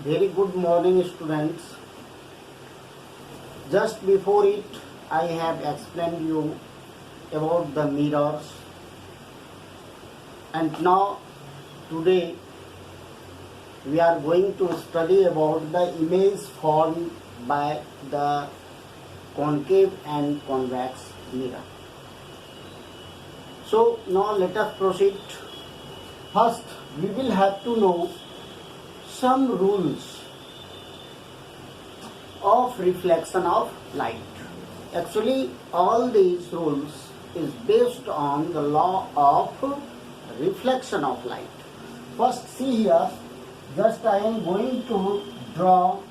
Very good morning, students. Just before it, I have explained you about the mirrors, and now today we are going to study about the image formed by the concave and convex mirror. So now let us proceed. First, we will have to know some rules of reflection of light. Actually, all these rules is based on the law of reflection of light. First, see here, just I am going to draw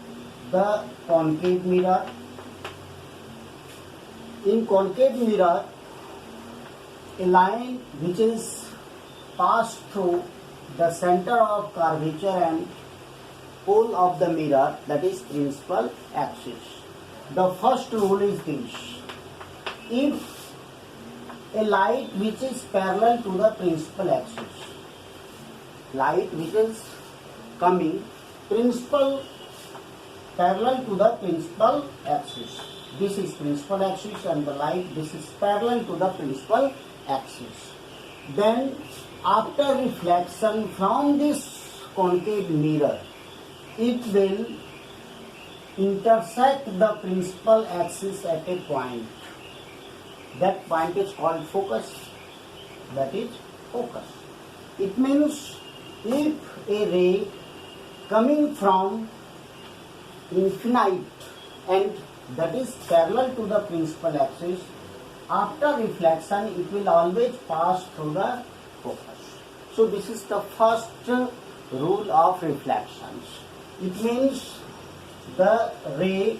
the concave mirror. In concave mirror, a line which is passed through the center of curvature and pole of the mirror, that is principal axis. The first rule is this: if a light which is parallel to the principal axis, light which is coming parallel to the principal axis, this is principal axis, and the light this is parallel to the principal axis, then after reflection from this concave mirror, it will intersect the principal axis at a point. That point is called focus. That is focus. It means if a ray coming from infinite and that is parallel to the principal axis, after reflection it will always pass through the focus. So this is the first rule of reflections. It means the ray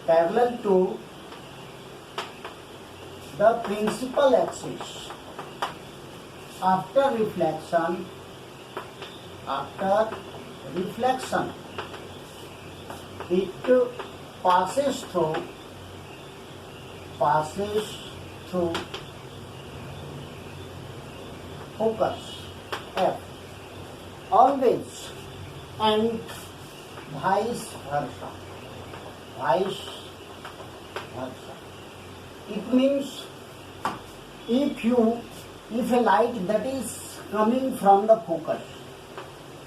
parallel to the principal axis, after reflection it passes through focus F always, and vice versa. It means if a light that is coming from the focus,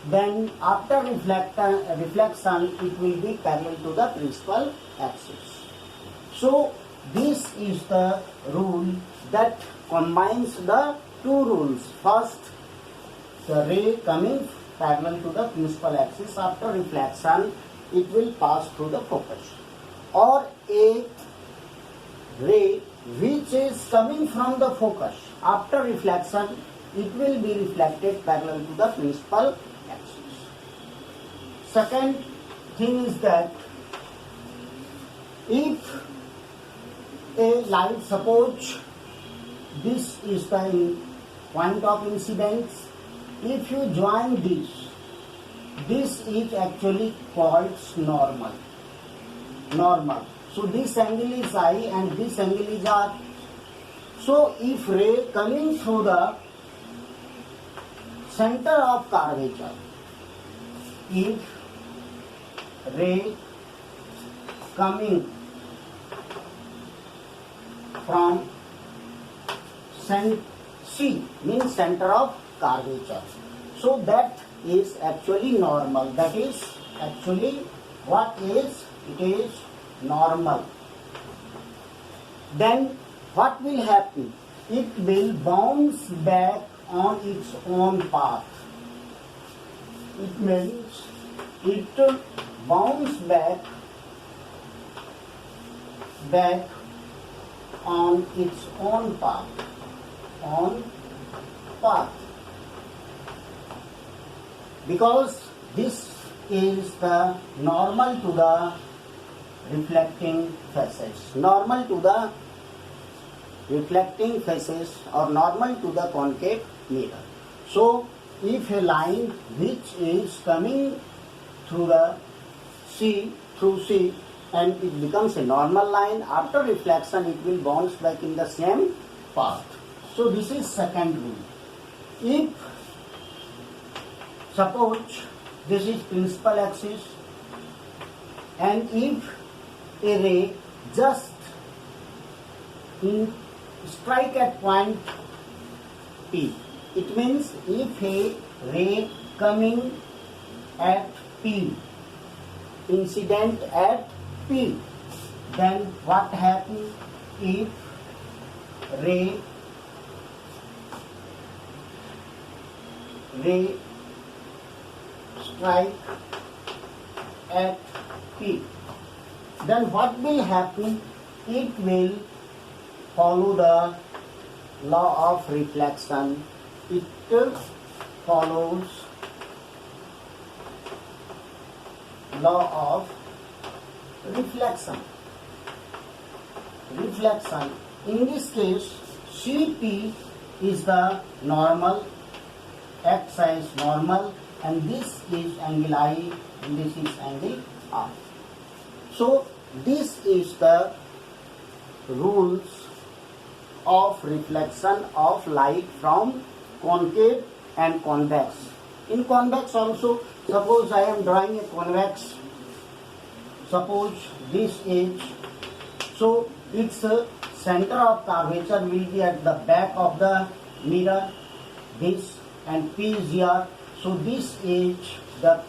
then after reflection it will be parallel to the principal axis. So this is the rule that combines the two rules. First, the ray coming parallel to the principal axis, after reflection it will pass through the focus. Or a ray which is coming from the focus, after reflection it will be reflected parallel to the principal axis. Second thing is that if a light, suppose this is the point of incidence, if you join this is actually called normal. So this angle is I and this angle is R. So if ray coming through the center of curvature, if ray coming from C means center of curvature, so that is actually normal. That is actually what is? It is normal. Then what will happen? It will bounce back on its own path. It means it bounce back on its own path. Because this is the normal to the reflecting faces. Normal to the reflecting faces or normal to the concave mirror. So if a line which is coming through the C and it becomes a normal line, after reflection it will bounce back in the same path. So this is second rule. If suppose this is principal axis, and if a ray just strike at point P, it means if a ray coming at P, incident at P, then what happens if ray strike at P, then what will happen? It will follow the law of reflection. It follows law of reflection. In this case, CP is the normal, X is normal, and this is angle I, and this is angle R. So this is the rules of reflection of light from concave and convex. In convex also, suppose I am drawing a convex, suppose this is, so its center of curvature will be at the back of the mirror, this, and P is here. So this is the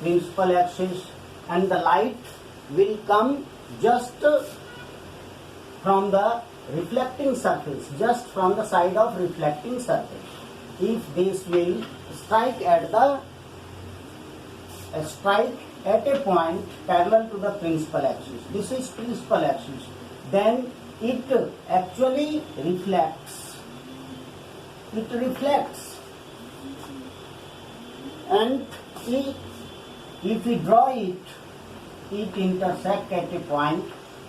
principal axis, and the light will come just from the reflecting surface, just from the side of reflecting surface. If this will strike at a point parallel to the principal axis, this is principal axis, then it actually reflects. And if we draw it, it intersects at a point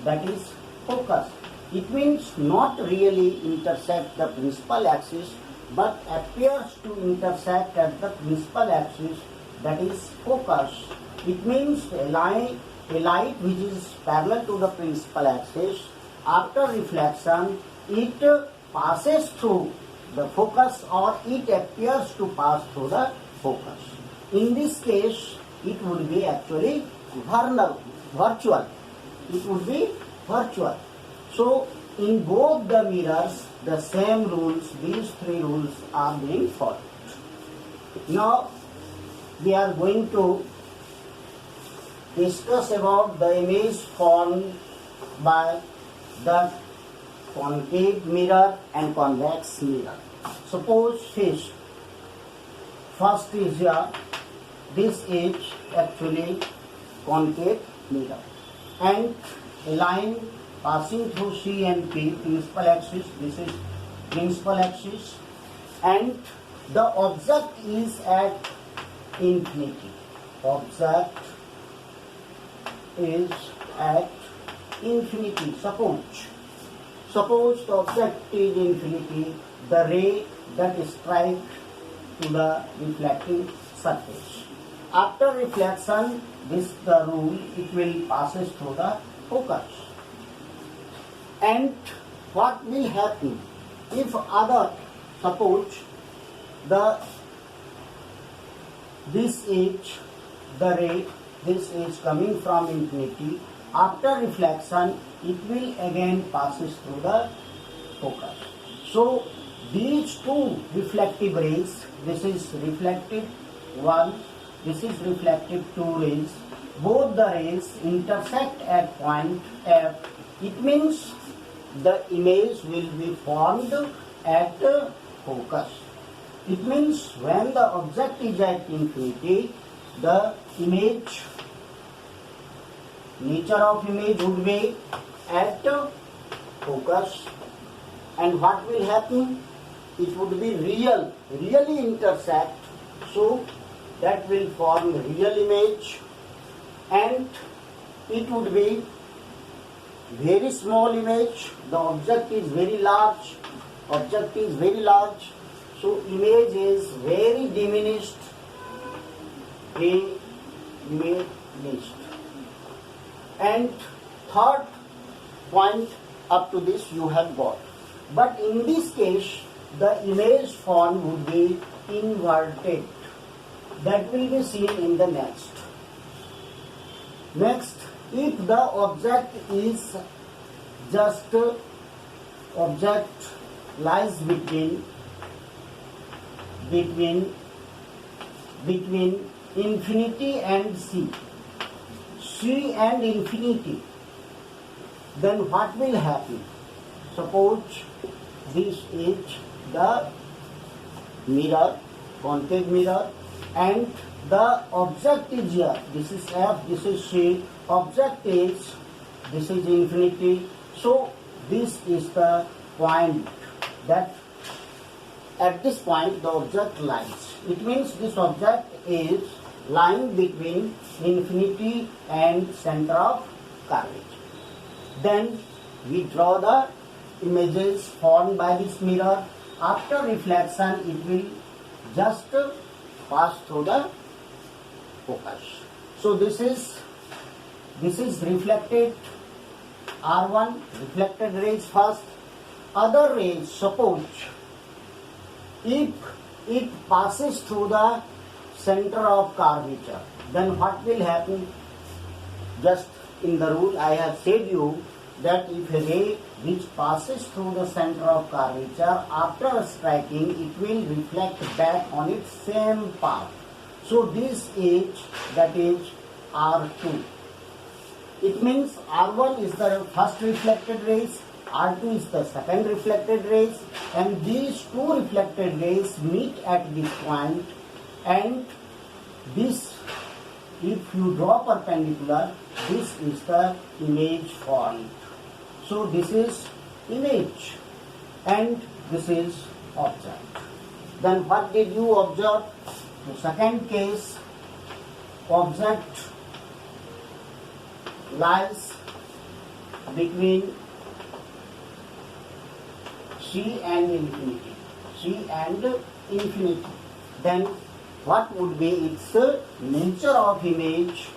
that is focus. It means not really intersect the principal axis, but appears to intersect at the principal axis, that is focus. It means a light which is parallel to the principal axis, after reflection it passes through the focus, or it appears to pass through the focus. In this case, it would be actually virtual. It would be virtual. So in both the mirrors, the same rules, these three rules are being followed. Now we are going to discuss about the image formed by the concave mirror and convex mirror. Suppose first is here, this is actually concave mirror, and a line passing through C and P, principal axis, this is principal axis, and the object is at infinity. Object is at infinity. Suppose the object is infinity, the ray that strikes to the reflecting surface. After reflection, this the rule, it will passes through the focus. And what will happen if suppose this is the ray, this is coming from infinity, after reflection it will again passes through the focus. So these two reflective rays, this is reflective 1, this is reflective 2 rays, both the rays intersect at point F. It means the image will be formed at focus. It means when the object is at infinity, the image, nature of image would be at focus, and what will happen? It would be really intersect, so that will form real image, and it would be very small image. The object is very large, so image is very diminished, and third point up to this you have got. But in this case, the image form would be inverted. that will be seen in the next. Next, if the object is just object lies between infinity and C and infinity, then what will happen? Suppose this is the mirror, concave mirror, and the object is here. This is F, this is C. Object is, this is infinity. So this is the point that at this point the object lies. It means this object is lying between infinity and center of curvature. Then we draw the images formed by this mirror. After reflection, it will just pass through the focus. So this is reflected R1, reflected rays first. Other rays, suppose if it passes through the center of curvature, then what will happen? Just in the rule I have said you that if a ray which passes through the center of curvature, after striking it will reflect back on its same path. So this is, that is R2. It means R1 is the first reflected rays, R2 is the second reflected rays, and these two reflected rays meet at this point, and this, if you draw perpendicular, this is the image formed. So this is image and this is object. Then what did you observe? The second case, object lies between C and infinity. Then what would be its nature of image?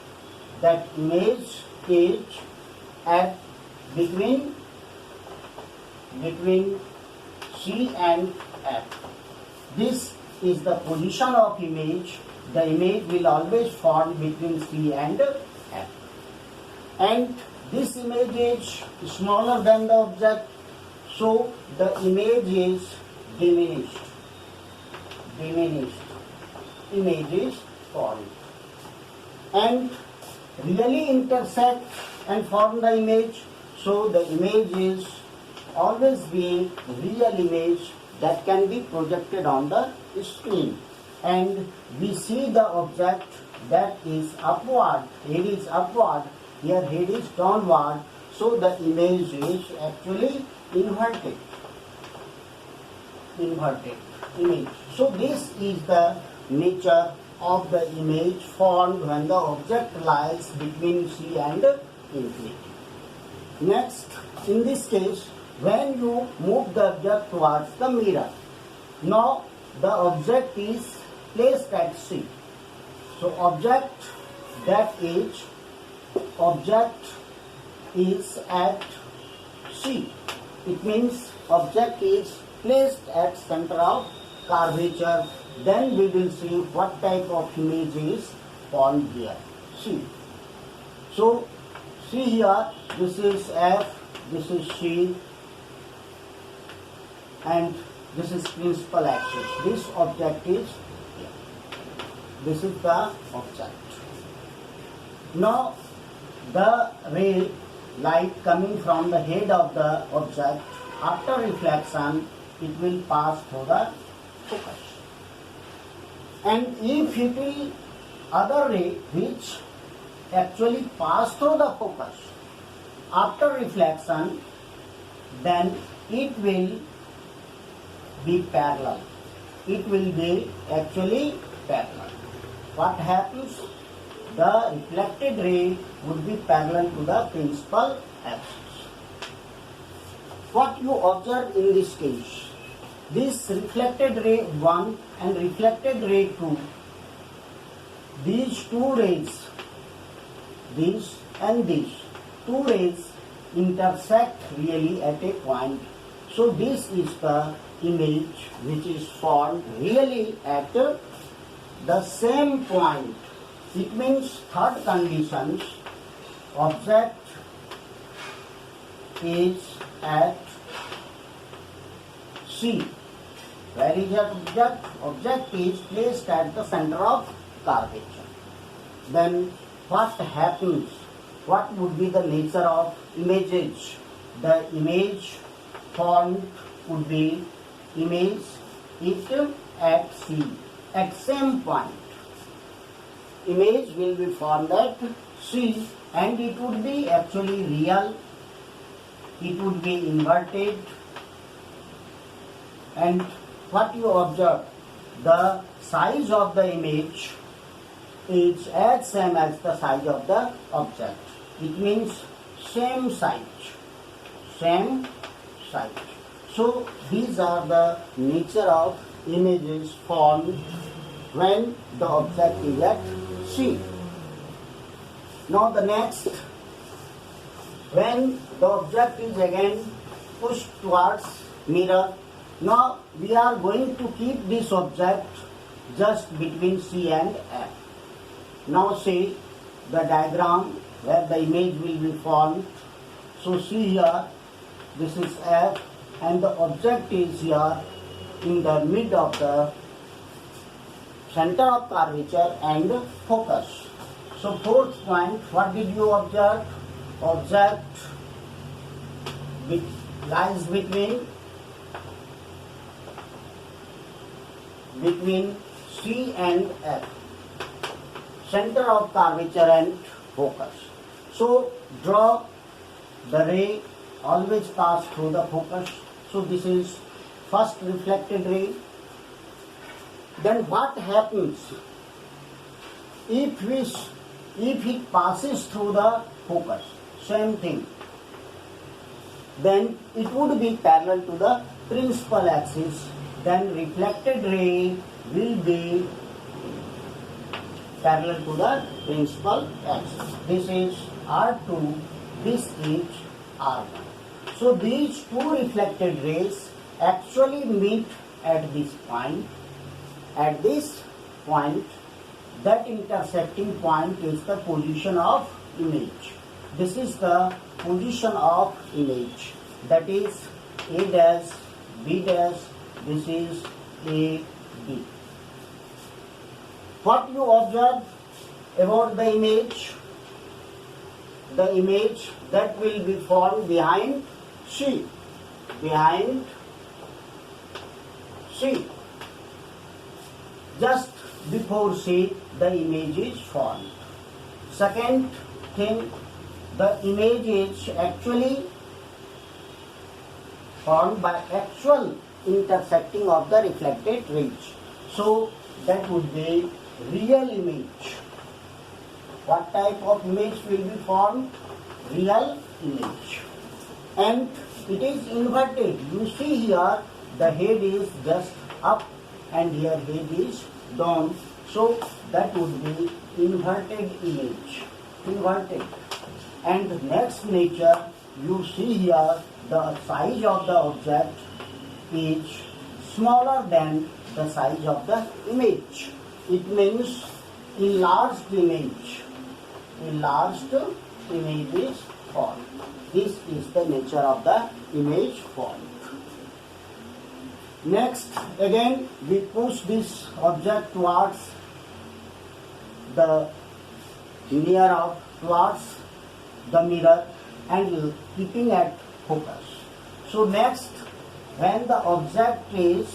That image is at between C and F. This is the position of image. The image will always form between C and F. And this image is smaller than the object, so the image is diminished. Image is formed. And really intersect and form the image. So the image is always being real image that can be projected on the screen. And we see the object that is upward, head is upward, here head is downward. So the image is actually inverted image. So this is the nature of the image formed when the object lies between C and infinity. Next, in this case, when you move the object towards the mirror, now the object is placed at C. So object is at C. It means object is placed at center of curvature. Then we will see what type of image is formed here. C. So see here, this is F, this is C, and this is principal axis. This object is here. This is the object. Now the ray light coming from the head of the object, after reflection it will pass through the focus. And if it will other ray which actually pass through the focus after reflection, then it will be parallel. It will be actually parallel. What happens? The reflected ray would be parallel to the principal axis. What you observe in this case? This reflected ray 1 and reflected ray 2, these two rays, these and these two rays intersect really at a point. So this is the image which is formed really at the same point. It means third conditions, object is at C. Where is that object? Object is placed at the center of curvature. Then what happens? What would be the nature of images? The image formed would be image it at C, at same point. Image will be formed at C and it would be actually real, it would be inverted, and what you observe, the size of the image is as same as the size of the object. It means same size, same size. So these are the nature of images formed when the object is at C. Now the next, when the object is again pushed towards mirror, now we are going to keep this object just between C and F. Now see the diagram where the image will be formed. So see here, this is F and the object is here in the mid of the center of curvature and focus. So fourth point, what did you observe? Object lies between C and F, center of curvature and focus. So draw the ray always pass through the focus. So this is first reflected ray. Then what happens if it passes through the focus? Same thing. Then it would be parallel to the principal axis. Then reflected ray will be parallel to the principal axis. This is R2, this is R1. So these two reflected rays actually meet at this point. At this point, that intersecting point is the position of image. This is the position of image. That is A dash, B dash, this is A, B. What you observe about the image? The image that will be formed behind C. Behind C. Just before C, the image is formed. Second thing, the image is actually formed by actual intersecting of the reflected rays. So that would be real image. What type of image will be formed? Real image. And it is inverted. You see here the head is just up and here head is down. So that would be inverted image. Inverted. And next nature, you see here the size of the object is smaller than the size of the image. It means enlarged image. Enlarged image is formed. This is the nature of the image formed. Next, again we push this object towards the towards the mirror and keeping at focus. So next, when the object is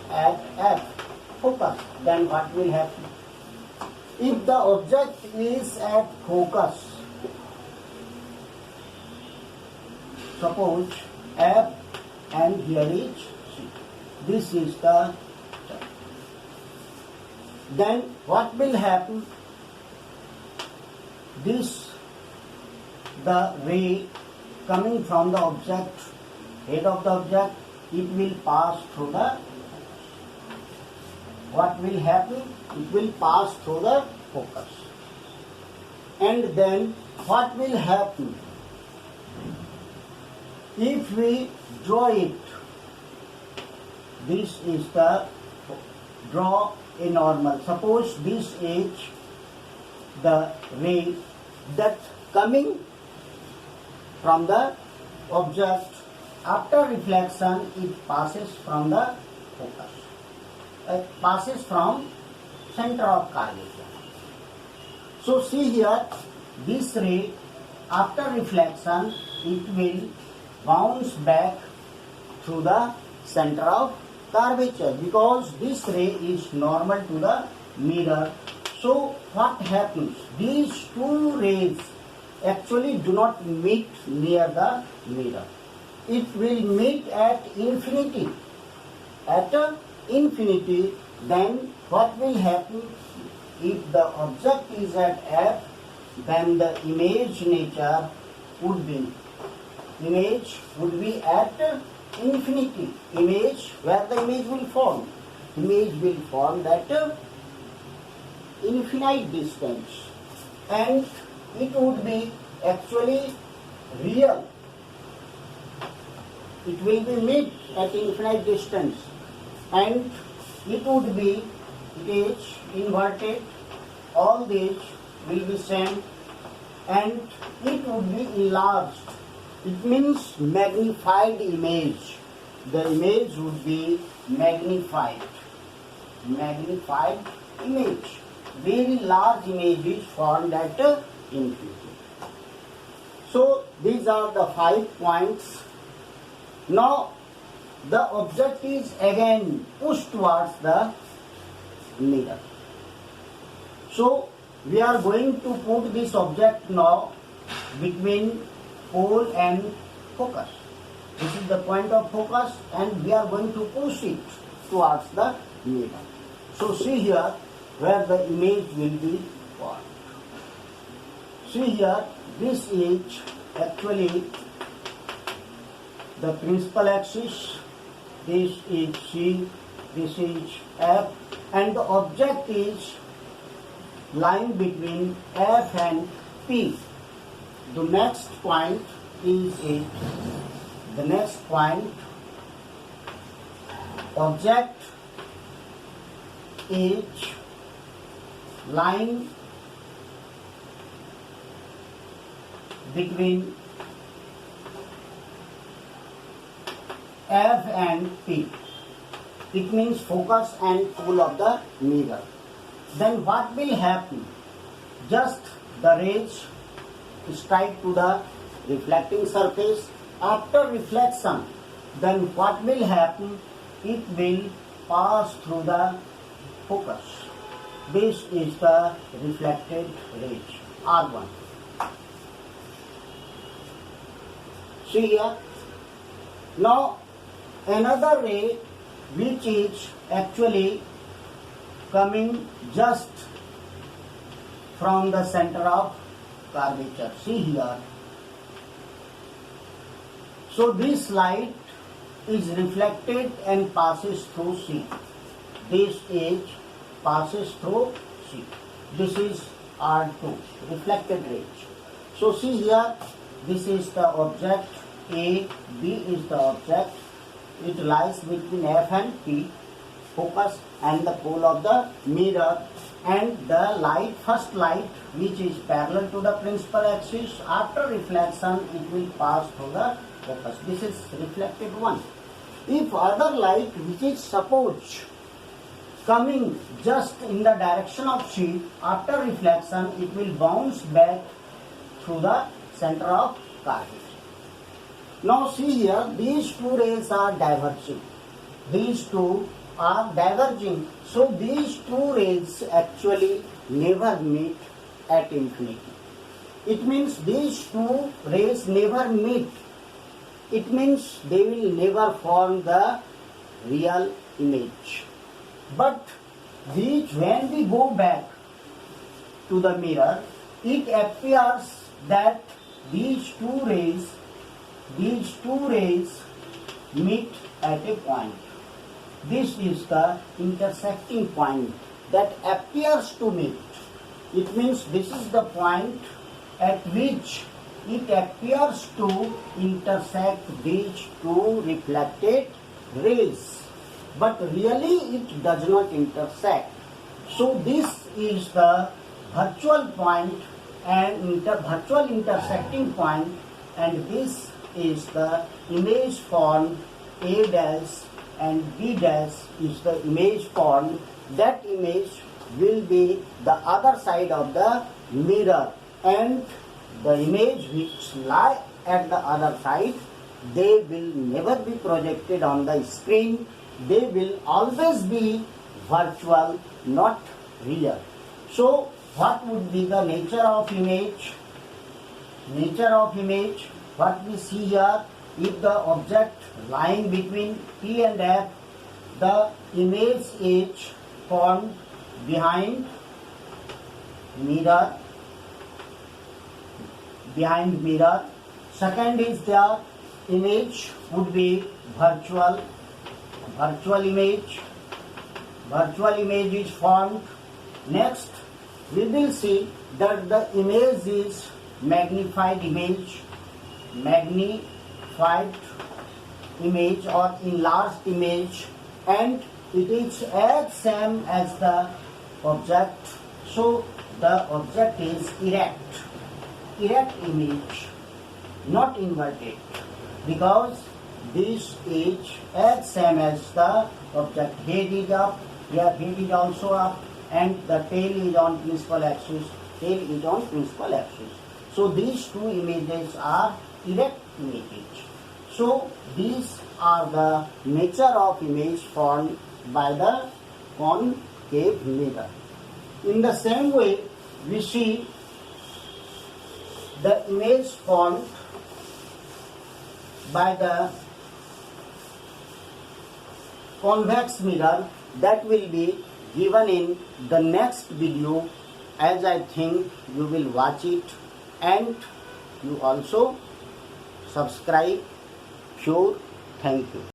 at F, focus, then what will happen? If the object is at focus, suppose F and here is C. This is the, then what will happen? The ray coming from the object, head of the object, it will pass through the, what will happen? It will pass through the focus. And then what will happen? If we draw it, this is the draw a normal. Suppose this is the ray that coming from the object. After reflection, it passes from the focus. It passes from center of curvature. So see here, this ray after reflection, it will bounce back through the center of curvature because this ray is normal to the mirror. So what happens? These two rays actually do not meet near the mirror. It will meet at infinity. At infinity, then what will happen? If the object is at F, then the image nature would be at infinity. Image, where the image will form? Image will form at infinite distance, and it would be actually real. It will be made at infinite distance, and it is inverted. All these will be same, and it would be enlarged. It means magnified image. The image would be magnified. Magnified image. Very large image is formed at infinity. So these are the 5 points. Now the object is again pushed towards the mirror. So we are going to put this object now between pole and focus. This is the point of focus, and we are going to push it towards the mirror. So see here where the image will be formed. See here, this is actually the principal axis. This is C, this is F, and the object is lying between F and P. The next point is the next point. Object is lying between F and P. It means focus and pole of the mirror. Then what will happen? Just the rays strike to the reflecting surface. After reflection, then what will happen? It will pass through the focus. This is the reflected rays, R1. See here. Now another ray which is actually coming just from the center of curvature. See here. So this light is reflected and passes through C. This is passes through C. This is R2, reflected rays. So see here, this is the object A, B is the object. It lies between F and P, focus and the pole of the mirror, and the light, first light which is parallel to the principal axis, after reflection it will pass through the focus. This is reflected one. If other light which is suppose coming just in the direction of C, after reflection it will bounce back through the center of curvature. Now see here, these two rays are diverging. These two are diverging. So these two rays actually never meet at infinity. It means these two rays never meet. It means they will never form the real image. But these, when we go back to the mirror, it appears that these two rays meet at a point. This is the intersecting point that appears to meet. It means this is the point at which it appears to intersect these two reflected rays. but really it does not intersect. So this is the virtual point and virtual intersecting point, and this is the image formed A dash and B dash is the image formed. That image will be the other side of the mirror, and the image which lie at the other side, they will never be projected on the screen. They will always be virtual, not real. So what would be the nature of image? Nature of image, what we see here, if the object lying between P and F, the image is formed behind mirror. Second is the image would be virtual image. Virtual image is formed. Next, we will see that the image is magnified image or enlarged image, and it is as same as the object. So the object is erect image, not inverted, because this is as same as the object. Head is up, here head is also up, and the tail is on principal axis. So these two images are erect images. So these are the nature of image formed by the concave mirror. In the same way, we see the image formed by the convex mirror, that will be given in the next video, as I think you will watch it, and you also subscribe. Sure, thank you.